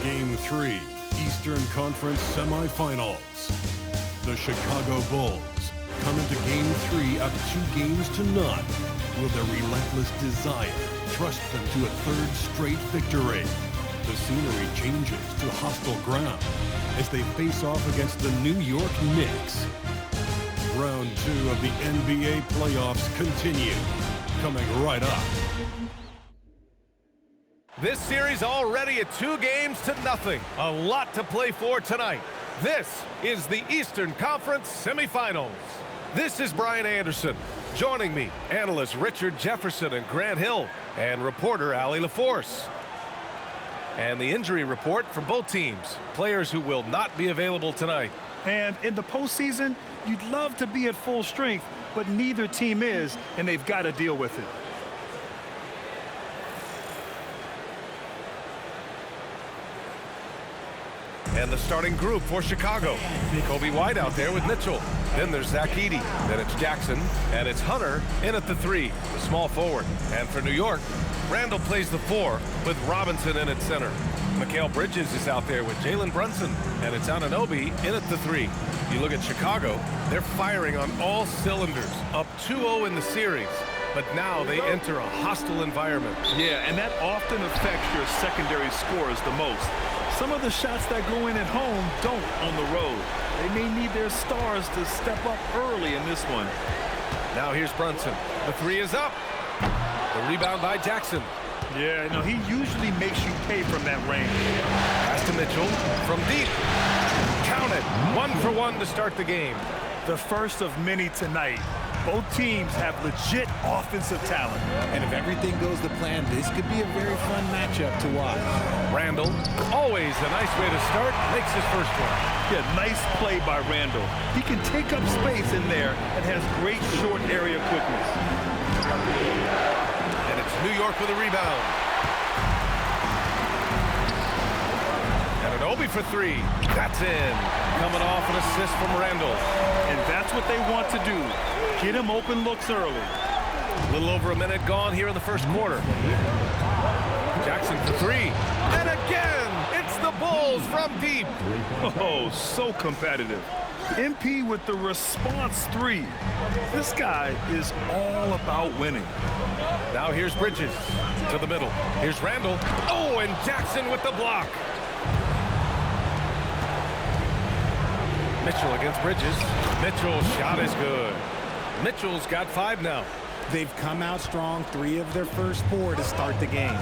Game 3, Eastern Conference Semifinals. The Chicago Bulls come into Game 3 up 2-0. Will their relentless desire thrust them to a third straight victory? The scenery changes to hostile ground as they face off against the New York Knicks. Round 2 of the NBA playoffs continue, coming right up. This series already at 2-0. A lot to play for tonight. This is the Eastern Conference Semifinals. This is Brian Anderson. Joining me, analysts Richard Jefferson and Grant Hill, and reporter Allie LaForce. And the injury report for both teams. Players who will not be available tonight. And in the postseason, you'd love to be at full strength, but neither team is, and they've got to deal with it. And the starting group for Chicago. Kobe White out there with Mitchell. Then there's Zach Edey. Then it's Jackson. And it's Hunter in at the 3, the small forward. And for New York, Randall plays the 4 with Robinson in at center. Mikal Bridges is out there with Jalen Brunson. And it's Anunoby in at the 3. You look at Chicago, they're firing on all cylinders. Up 2-0 in the series. But now they enter a hostile environment. Yeah, and that often affects your secondary scores the most. Some of the shots that go in at home don't on the road. They may need their stars to step up early in this one. Now here's Brunson. The 3 is up. The rebound by Jackson. Yeah, you know, he usually makes you pay from that range. Pass to Mitchell from deep. Count it. 1 for 1 to start the game. The first of many tonight. Both teams have legit offensive talent. And if everything goes to plan, this could be a very fun matchup to watch. Randall, always a nice way to start, makes his first one. Yeah, nice play by Randall. He can take up space in there and has great short area quickness. And it's New York with a rebound. And an Obi for 3. That's in. Coming off an assist from Randall. And that's what they want to do. Get him open looks early. A little over a minute gone here in the first quarter. Jackson for 3. And again, it's the Bulls from deep. Oh, so competitive. MP with the response 3. This guy is all about winning. Now here's Bridges to the middle. Here's Randall. Oh, and Jackson with the block. Mitchell against Bridges. Mitchell's shot is good. Mitchell's got 5 now. They've come out strong, 3 of their first 4 to start the game.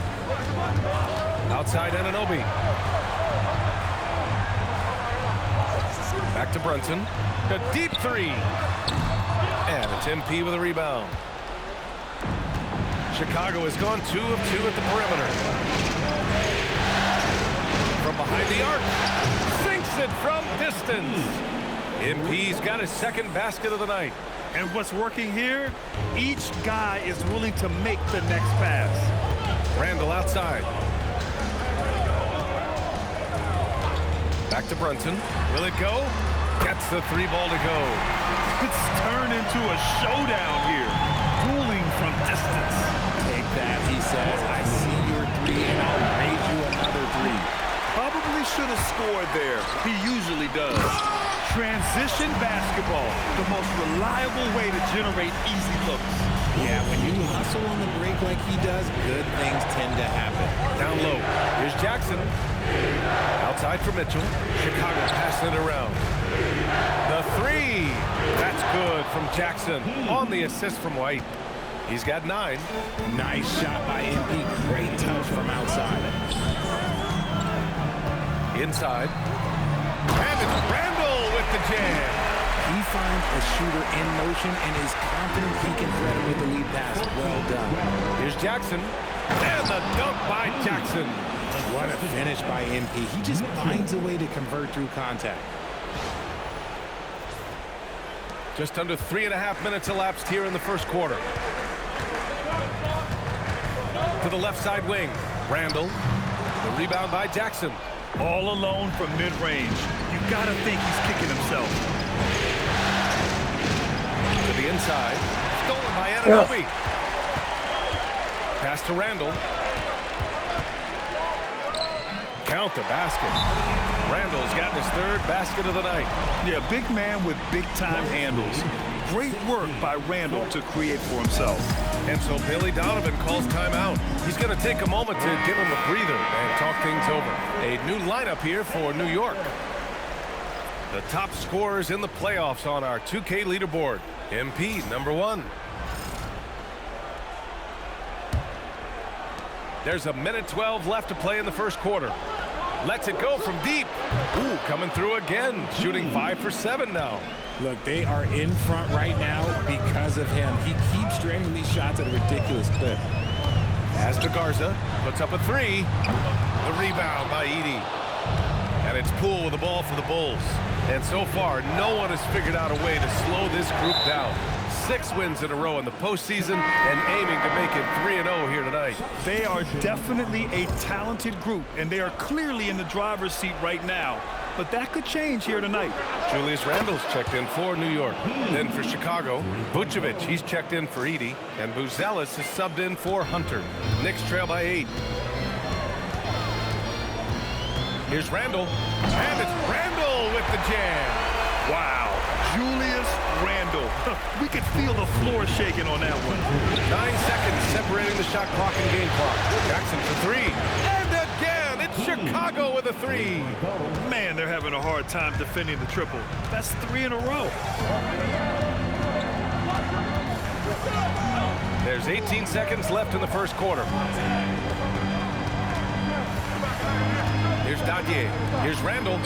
Outside Anunoby. Back to Brunson. A deep 3. And it's MP with a rebound. Chicago has gone 2 of 2 at the perimeter. From behind the arc. Sinks it from distance. MP's got his second basket of the night. And what's working here, each guy is willing to make the next pass. Randall outside. Back to Brunson. Will it go? Gets the 3 ball to go. It's turned into a showdown here. Dueling from distance. Take that, he says. I see your 3 and I'll raise you another 3. Probably should have scored there. He usually does. Transition basketball, the most reliable way to generate easy looks. Yeah, when you hustle on the break like he does, good things tend to happen. Down low. Here's Jackson. Outside for Mitchell. Chicago passing it around. The 3. That's good from Jackson on the assist from White. He's got 9. Nice shot by MP. Great touch from outside. Inside. And it's Randall with the jam. He finds a shooter in motion and is confident he can thread him with the lead pass. Well done. Here's Jackson. And the dunk by Jackson. What a finish by MP. He just finds a way to convert through contact. Just under 3.5 minutes elapsed here in the first quarter. To the left side wing. Randall. The rebound by Jackson. All alone from mid-range. You gotta think he's kicking himself. To the inside. Stolen by Anunoby. Pass to Randall. count the basket. Randall's gotten his third basket of the night. Yeah, big man with big-time handles. Great work by Randall to create for himself. And so Billy Donovan calls timeout. He's going to take a moment to give him a breather and talk things over. A new lineup here for New York. The top scorers in the playoffs on our 2K leaderboard. MP, number 1. There's a minute 12 left to play in the first quarter. Lets it go from deep. Ooh, coming through again. Shooting 5 for 7 now. Look, they are in front right now because of him. He keeps draining these shots at a ridiculous clip. As to Garza, puts up a 3. The rebound by Edey. And it's Poole with the ball for the Bulls. And so far, no one has figured out a way to slow this group down. 6 wins in a row in the postseason and aiming to make it 3-0 here tonight. They are definitely a talented group, and they are clearly in the driver's seat right now. But that could change here tonight. Julius Randle's checked in for New York. Then for Chicago, Vucevic, he's checked in for Edey. And Buzelis is subbed in for Hunter. Knicks trail by 8. Here's Randle. And it's Randle with the jam. Wow, Julius Randle. We could feel the floor shaking on that one. 9 seconds separating the shot clock and game clock. Jackson for 3. And again, it's Chicago with a 3. Man, they're having a hard time defending the triple. That's 3 in a row. There's 18 seconds left in the first quarter. Here's Dadier. Here's Randle.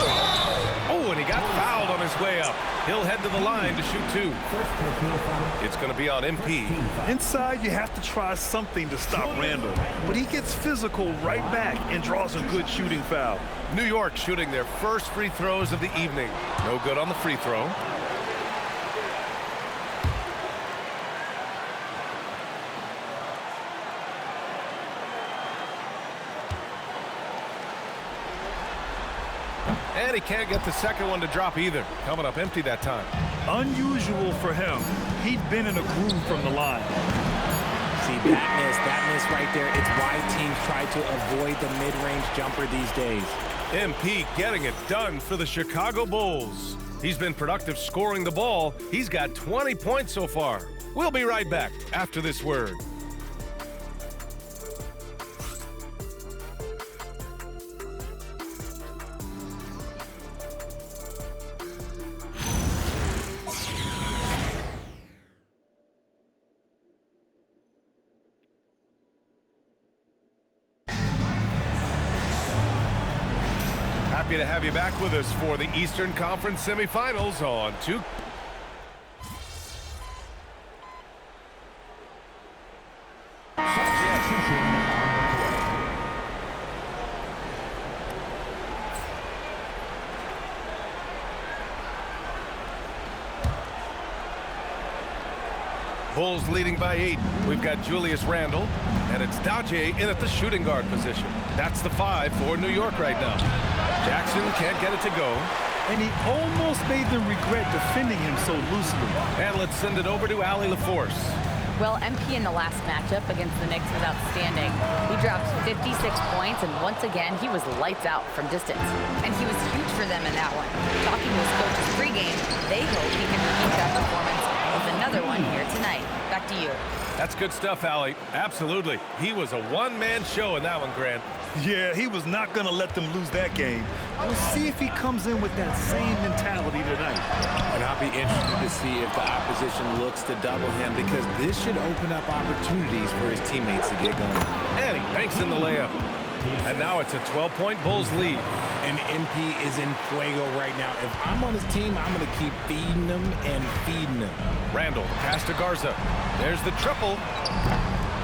Oh, and he got fouled on his way up. He'll head to the line to shoot 2. It's going to be on MP. Inside, you have to try something to stop Randle. But he gets physical right back and draws a good shooting foul. New York shooting their first free throws of the evening. No good on the free throw. And he can't get the second one to drop either. Coming up empty that time. Unusual for him. He'd been in a groove from the line. See, that miss right there, it's why teams try to avoid the mid-range jumper these days. MP getting it done for the Chicago Bulls. He's been productive scoring the ball. He's got 20 points so far. We'll be right back after this word. Happy to have you back with us for the Eastern Conference semifinals on 2. Bulls leading by 8. We've got Julius Randle, and it's Dadier in at the shooting guard position. That's the 5 for New York right now. Jackson can't get it to go. And he almost made them regret defending him so loosely. And let's send it over to Allie LaForce. Well, MP in the last matchup against the Knicks was outstanding. He dropped 56 points, and once again, he was lights out from distance. And he was huge for them in that one. Talking to his coaches pregame, they hope he can repeat that performance with another one here tonight. Back to you. That's good stuff, Allie. Absolutely. He was a one-man show in that one, Grant. Yeah, he was not going to let them lose that game. We'll see if he comes in with that same mentality tonight. And I'll be interested to see if the opposition looks to double him, because this should open up opportunities for his teammates to get going. And he banks in the layup. And now it's a 12-point Bulls lead. And MP is in fuego right now. If I'm on his team, I'm going to keep feeding him and feeding him. Randle, pass to Garza. There's the triple.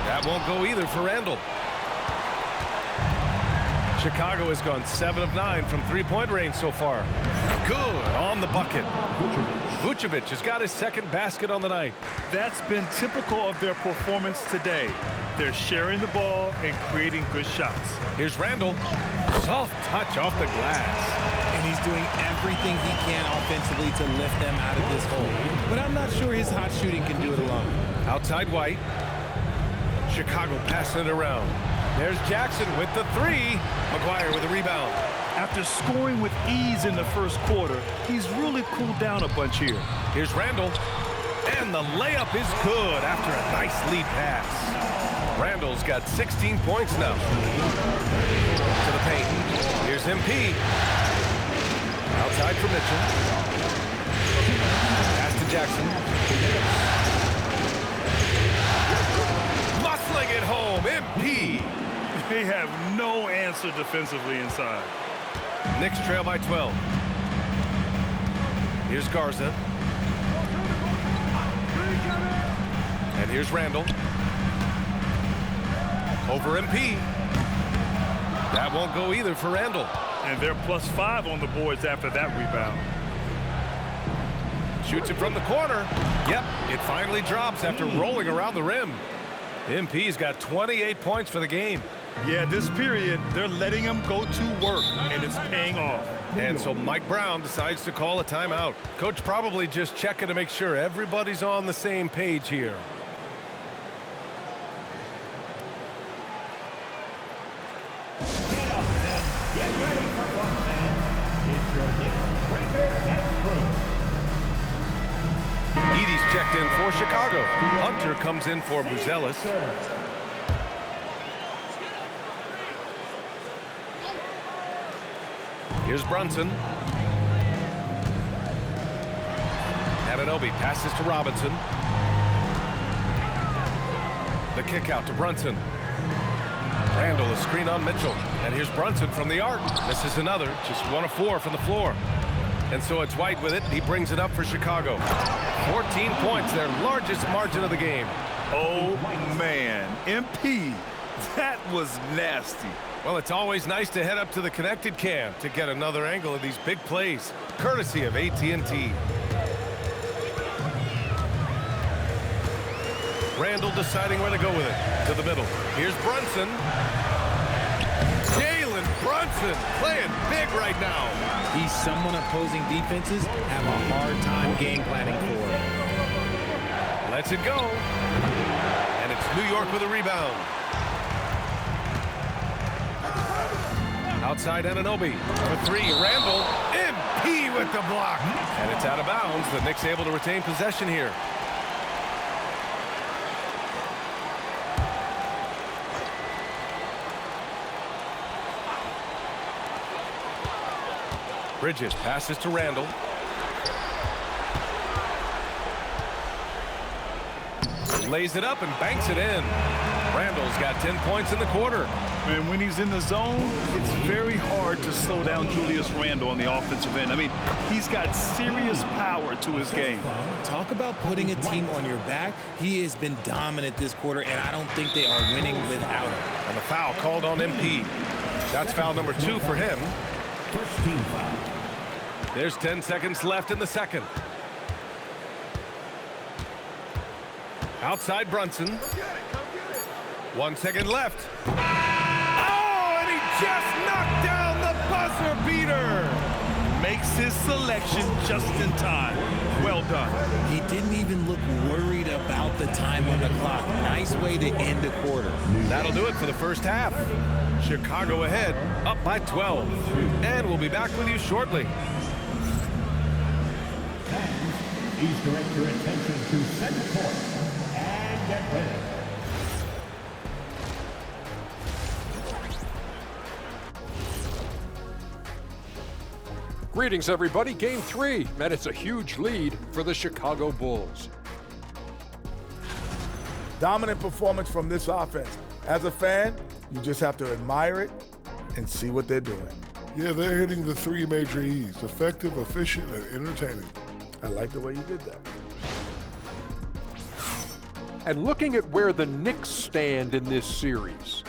That won't go either for Randle. Chicago has gone 7 of 9 from three-point range so far. Good on the bucket. Vucevic has got his second basket on the night. That's been typical of their performance today. They're sharing the ball and creating good shots. Here's Randle. Soft touch off the glass. And he's doing everything he can offensively to lift them out of this hole. But I'm not sure his hot shooting can do it alone. Outside White. Chicago passing it around. There's Jackson with the three. McGuire with a rebound. After scoring with ease in the first quarter, he's really cooled down a bunch here. Here's Randall. And the layup is good after a nice lead pass. Randall's got 16 points now. To the paint. Here's MP. Outside for Mitchell. Pass to Jackson. Muscling it home. MP. They have no answer defensively inside. Knicks trail by 12. Here's Garza. And here's Randall. Over MP. That won't go either for Randall. And they're +5 on the boards after that rebound. Shoots it from the corner. Yep, it finally drops after rolling around the rim. MP's got 28 points for the game. Yeah, this period, they're letting him go to work, and it's paying off. And so Mike Brown decides to call a timeout. Coach probably just checking to make sure everybody's on the same page here. Edie's checked in for Chicago. Hunter comes in for Buzelis. Here's Brunson. Anunoby passes to Robinson. The kick out to Brunson. Randall, a screen on Mitchell. And here's Brunson from the arc. Misses another. Just 1 of 4 from the floor. And so it's White with it. He brings it up for Chicago. 14 points, their largest margin of the game. Oh, man. MP, that was nasty. Well, it's always nice to head up to the connected cam to get another angle of these big plays, courtesy of AT&T. Randall deciding where to go with it. To the middle. Here's Brunson. Jalen Brunson playing big right now. He's someone opposing defenses have a hard time game planning for. Lets it go. And it's New York with a rebound. Outside Anunoby. For 3, Randall. MP with the block. And it's out of bounds. The Knicks able to retain possession here. Bridges passes to Randall. Lays it up and banks it in. Randall's got 10 points in the quarter. And when he's in the zone, it's very hard to slow down Julius Randle on the offensive end. I mean, he's got serious power to his game. Talk about putting a team on your back. He has been dominant this quarter, and I don't think they are winning without him. And the foul called on MP. That's foul number 2 for him. First team foul. There's 10 seconds left in the second. Outside Brunson. 1 second left. Oh, and he just knocked down the buzzer beater. Makes his selection just in time. Well done. He didn't even look worried about the time on the clock. Nice way to end the quarter. That'll do it for the first half. Chicago ahead, up by 12. And we'll be back with you shortly. Please direct your attention to center court and get ready. Greetings, everybody. Game 3, and it's a huge lead for the Chicago Bulls. Dominant performance from this offense. As a fan, you just have to admire it and see what they're doing. Yeah, they're hitting the 3 major E's: effective, efficient, and entertaining. I like the way you did that. And looking at where the Knicks stand in this series,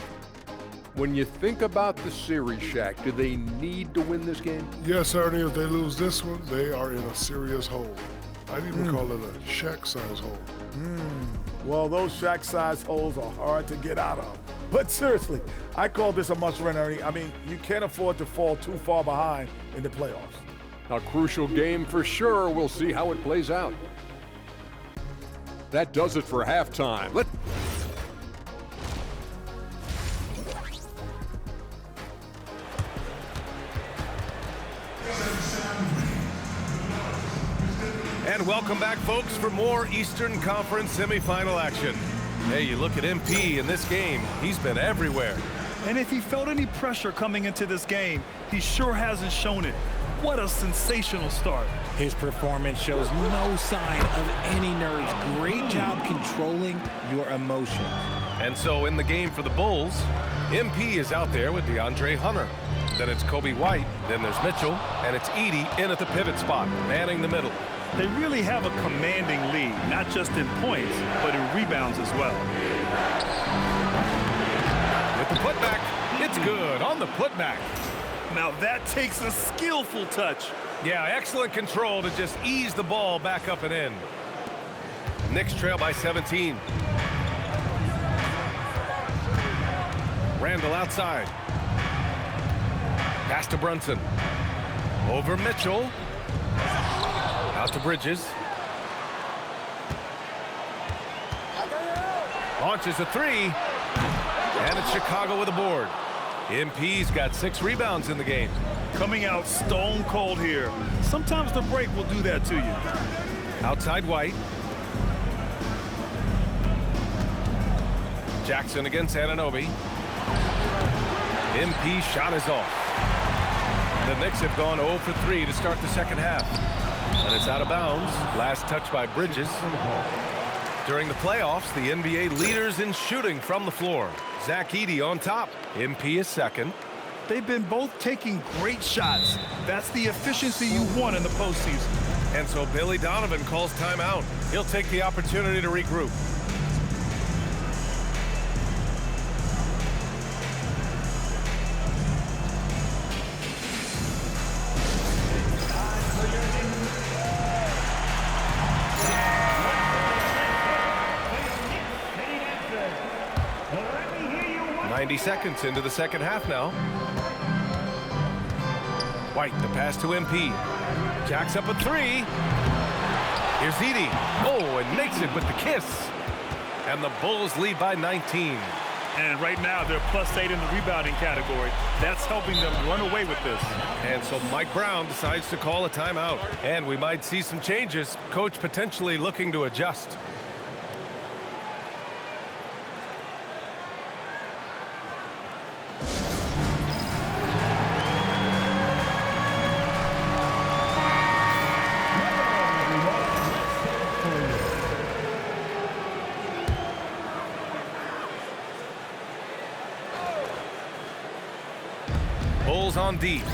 when you think about the series, Shaq, do they need to win this game? Yes, Ernie, if they lose this one, they are in a serious hole. I'd even call it a Shaq-size hole. Well, those Shaq-sized holes are hard to get out of. But seriously, I call this a must-win, Ernie. I mean, you can't afford to fall too far behind in the playoffs. A crucial game for sure. We'll see how it plays out. That does it for halftime. And welcome back, folks, for more Eastern Conference semifinal action. Hey, you look at MP in this game, he's been everywhere. And if he felt any pressure coming into this game, he sure hasn't shown it. What a sensational start. His performance shows no sign of any nerves. Great job controlling your emotions. And so in the game for the Bulls, MP is out there with DeAndre Hunter. Then it's Kobe White, then there's Mitchell, and it's Edey in at the pivot spot, manning the middle. They really have a commanding lead, not just in points, but in rebounds as well. With the putback, it's good on the putback. Now that takes a skillful touch. Yeah, excellent control to just ease the ball back up and in. Knicks trail by 17. Randall outside. Pass to Brunson. Over Mitchell. Out to Bridges. Launches a three. And it's Chicago with a board. MP's got 6 rebounds in the game. Coming out stone cold here. Sometimes the break will do that to you. Outside White. Jackson against Anunoby. MP shot is off. The Knicks have gone 0 for 3 to start the second half. And it's out of bounds. Last touch by Bridges. During the playoffs, the NBA leaders in shooting from the floor. Zach Edey on top. MP is second. They've been both taking great shots. That's the efficiency you want in the postseason. And so Billy Donovan calls timeout. He'll take the opportunity to regroup. Seconds into the second half now. White, the pass to MP. Jacks up a 3. Here's Edey. Oh, and makes it with the kiss. And the Bulls lead by 19. And right now they're +8 in the rebounding category. That's helping them run away with this. And so Mike Brown decides to call a timeout. And we might see some changes. Coach potentially looking to adjust. Bulls on deep.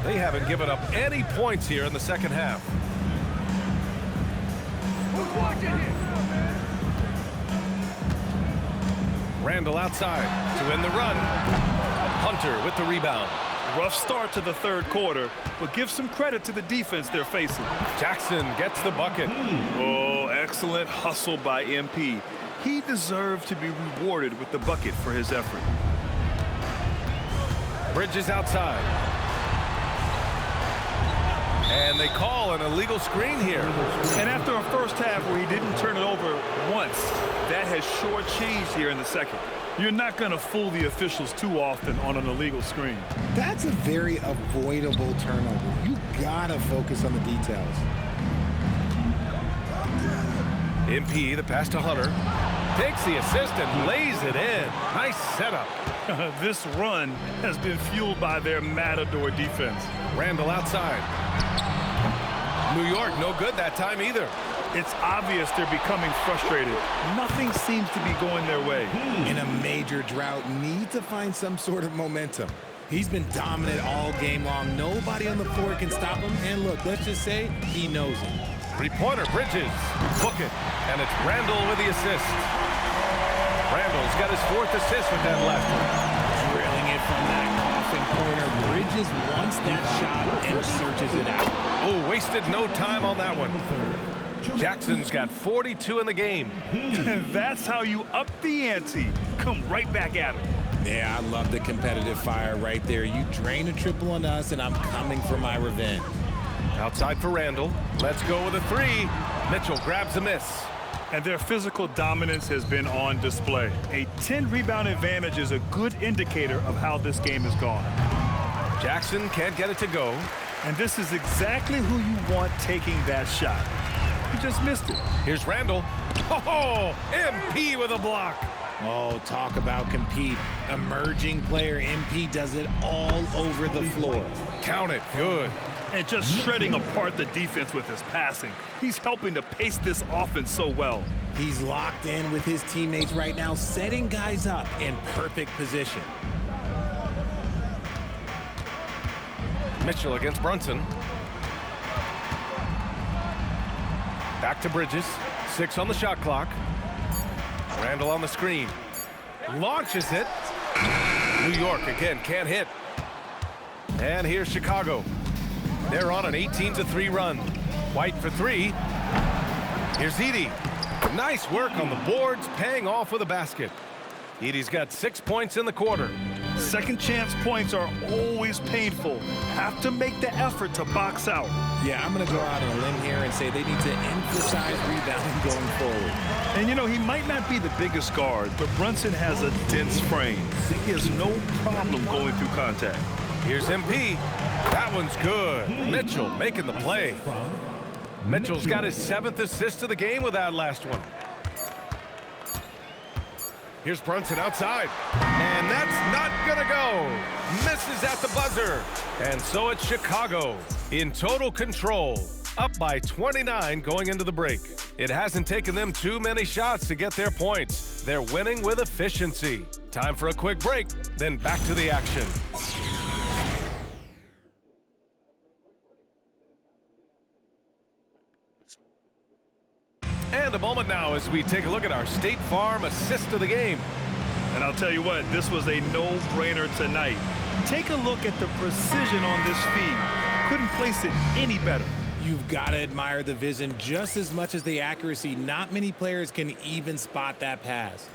They haven't given up any points here in the second half. Randall outside to end the run. Hunter with the rebound. Rough start to the third quarter, but give some credit to the defense they're facing. Jackson gets the bucket. Oh, excellent hustle by MP. He deserved to be rewarded with the bucket for his effort. Bridges outside. And they call an illegal screen here. And after a first half where he didn't turn it over once, that has sure changed here in the second. You're not going to fool the officials too often on an illegal screen. That's a very avoidable turnover. You gotta focus on the details. MP, the pass to Hunter. Takes the assist and lays it in. Nice setup. This run has been fueled by their Matador defense. Randall outside. New York no good that time either. It's obvious they're becoming frustrated. Nothing seems to be going their way. In a major drought, need to find some sort of momentum. He's been dominant all game long. Nobody on the floor can stop him. And look, let's just say he knows it. Three-pointer, Bridges. Book it. And it's Randall with the assist. Randall's got his 4th assist with that left one. Drilling it from that coffin corner. Bridges wants that shot and searches it out. Oh, wasted no time on that one. Jackson's got 42 in the game. That's how you up the ante. Come right back at him. Yeah, I love the competitive fire right there. You drain a triple on us, and I'm coming for my revenge. Outside for Randall. Let's go with a 3. Mitchell grabs a miss. And their physical dominance has been on display. A 10-rebound advantage is a good indicator of how this game has gone. Jackson can't get it to go. And this is exactly who you want taking that shot. He just missed it. Here's Randall. Oh, MP with a block. Oh, talk about compete. Emerging player MP does it all over the floor. Count it. Good. And just shredding apart the defense with his passing. He's helping to pace this offense so well. He's locked in with his teammates right now, setting guys up in perfect position. Mitchell against Brunson. Back to Bridges. 6 on the shot clock. Randall on the screen. Launches it. New York again can't hit. And here's Chicago. They're on an 18-3 run. White for 3. Here's Edey. Nice work on the boards, paying off with a basket. Edey's got 6 points in the quarter. Second chance points are always painful. Have to make the effort to box out. Yeah, I'm going to go out on a limb here and say they need to emphasize rebounding going forward. And you know, he might not be the biggest guard, but Brunson has a dense frame. He has no problem going through contact. Here's MP. That one's good. Mitchell making the play. Mitchell's got his 7th assist of the game with that last one. Here's Brunson outside. And that's not gonna go. Misses at the buzzer. And so it's Chicago in total control. Up by 29 going into the break. It hasn't taken them too many shots to get their points. They're winning with efficiency. Time for a quick break, then back to the action. And a moment now as we take a look at our State Farm assist of the game. And I'll tell you what, this was a no-brainer tonight. Take a look at the precision on this feed. Couldn't place it any better. You've got to admire the vision just as much as the accuracy. Not many players can even spot that pass.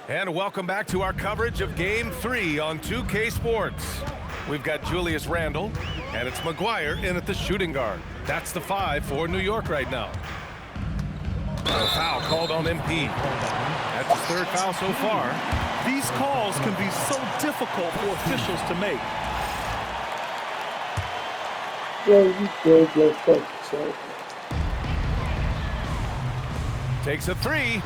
And welcome back to our coverage of Game 3 on 2K Sports. We've got Julius Randle, and it's McGuire in at the shooting guard. That's the 5 for New York right now. A foul called on MP. That's his 3rd foul so far. These calls can be so difficult for officials to make. Takes a 3.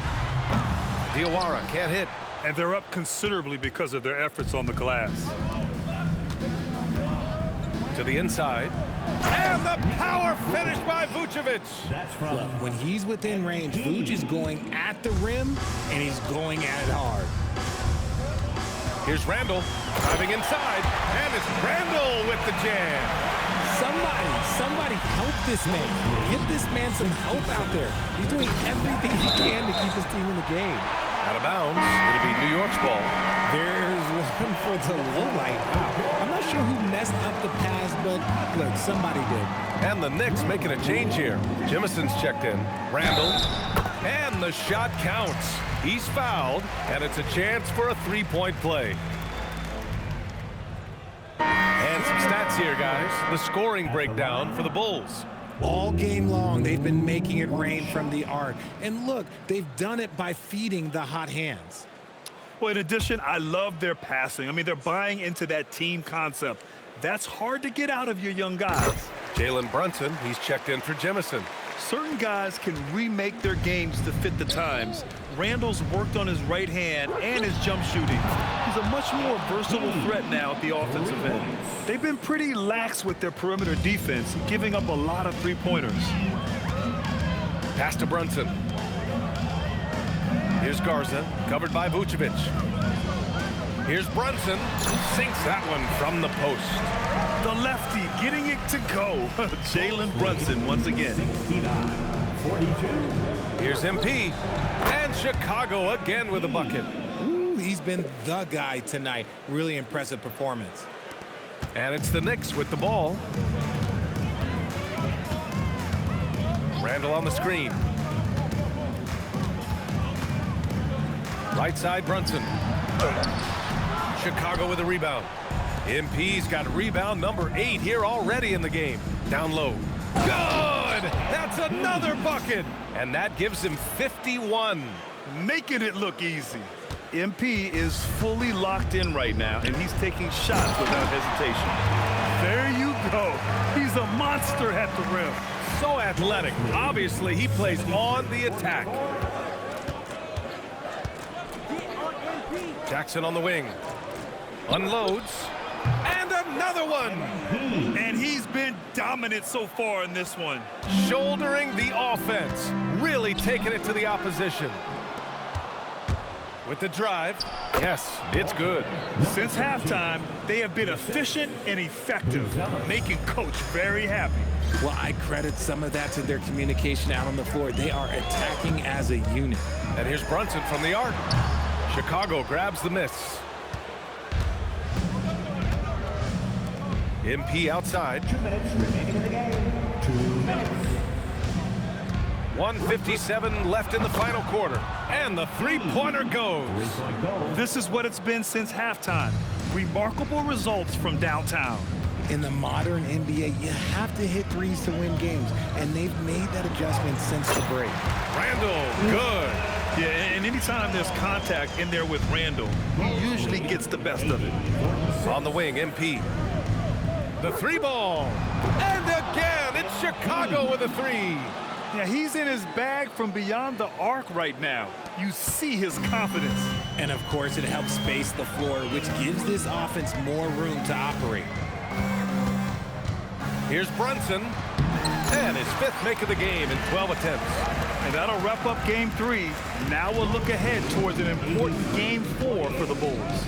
Diawara can't hit. And they're up considerably because of their efforts on the glass. To the inside. And the power finish by Vucevic. Look, when he's within range, Vuce is going at the rim, and he's going at it hard. Here's Randall driving inside, and it's Randall with the jam. Somebody help this man. Give this man some help out there. He's doing everything he can to keep his team in the game. Out of bounds. It'll be New York's ball. There's one for the low light. I'm not sure who messed up the pass, but look, somebody did. And the Knicks making a change here. Jimison's checked in. Randall. And the shot counts. He's fouled, and it's a chance for a 3-point play. And some stats here, guys. The scoring breakdown for the Bulls. All game long, they've been making it rain from the arc. And look, they've done it by feeding the hot hands. Well, in addition, I love their passing. I mean, they're buying into that team concept. That's hard to get out of your young guys. Jalen Brunson, he's checked in for Jimison. Certain guys can remake their games to fit the times. Randall's worked on his right hand and his jump shooting. He's a much more versatile threat now at the offensive end. They've been pretty lax with their perimeter defense, giving up a lot of three-pointers. Pass to Brunson. Here's Garza, covered by Vucevic. Here's Brunson, sinks that one from the post. The lefty getting it to go. Jalen Brunson once again. Here's MP, and Chicago again with a bucket. Ooh, he's been the guy tonight. Really impressive performance. And it's the Knicks with the ball. Randall on the screen. Right side, Brunson. Chicago with a rebound. MP's got rebound number 8 here already in the game. Down low. Good! That's another bucket! And that gives him 51. Making it look easy. MP is fully locked in right now, and he's taking shots without hesitation. There you go. He's a monster at the rim. So athletic. Obviously, he plays on the attack. Jackson on the wing. Unloads. And another one. And he's been dominant so far in this one. Shouldering the offense. Really taking it to the opposition. With the drive. Yes, it's good. Since halftime, they have been efficient and effective, making Coach very happy. Well, I credit some of that to their communication out on the floor. They are attacking as a unit. And here's Brunson from the arc. Chicago grabs the miss. MP outside. 2 minutes remaining in the game. 2 minutes. 1:57 left in the final quarter. And the three-pointer goes. This is what it's been since halftime. Remarkable results from downtown. In the modern NBA, you have to hit threes to win games, and they've made that adjustment since the break. Randall, good. Yeah, and anytime there's contact in there with Randall, he usually gets the best of it. On the wing, MP. The three ball. And again, it's Chicago with a three. Yeah, he's in his bag from beyond the arc right now. You see his confidence. And of course, it helps space the floor, which gives this offense more room to operate. Here's Brunson. And his fifth make of the game in 12 attempts. And that'll wrap up game 3. Now we'll look ahead towards an important game 4 for the Bulls.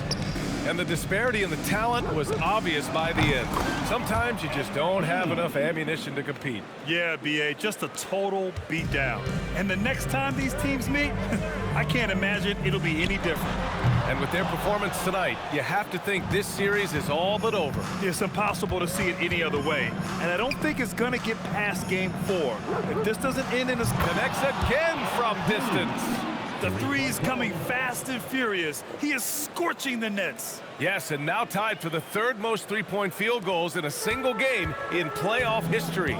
And the disparity in the talent was obvious by the end. Sometimes you just don't have enough ammunition to compete. Yeah, B.A., just a total beatdown. And the next time these teams meet, I can't imagine it'll be any different. And with their performance tonight, you have to think this series is all but over. It's impossible to see it any other way. And I don't think it's going to get past game 4. If this doesn't end in a... Connects again from distance. The three's coming fast and furious. He is scorching the nets. Yes, and now tied for the third most three-point field goals in a single game in playoff history.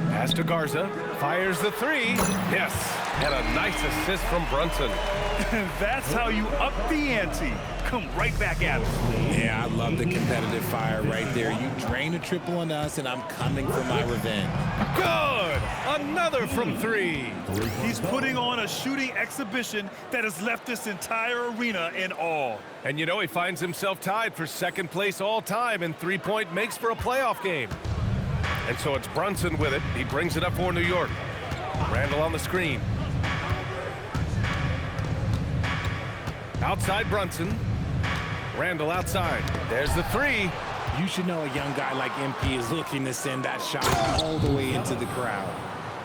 Pass to Garza. Fires the three. Yes, and a nice assist from Brunson. That's how you up the ante. Come right back at him. Yeah, I love the competitive fire right there. You drain a triple on us, and I'm coming for my revenge. Good! Another from three. He's putting on a shooting exhibition that has left this entire arena in awe. And you know, he finds himself tied for second place all time in three-point makes for a playoff game. And so it's Brunson with it. He brings it up for New York. Randall on the screen. Outside Brunson. Randall outside. There's the three. You should know a young guy like MP is looking to send that shot all the way into the crowd.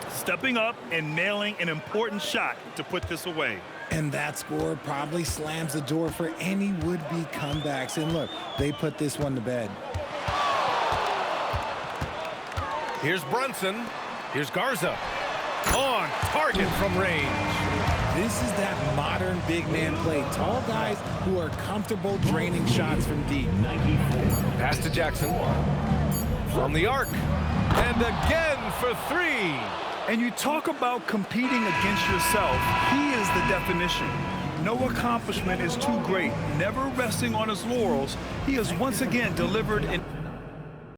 Stepping up and nailing an important shot to put this away. And that score probably slams the door for any would-be comebacks. And look, they put this one to bed. Here's Brunson. Here's Garza. On target from range. This is that modern big man play. Tall guys who are comfortable draining shots from deep. Pass to Jackson. From the arc. And again for three. And you talk about competing against yourself. He is the definition. No accomplishment is too great. Never resting on his laurels, he has once again delivered an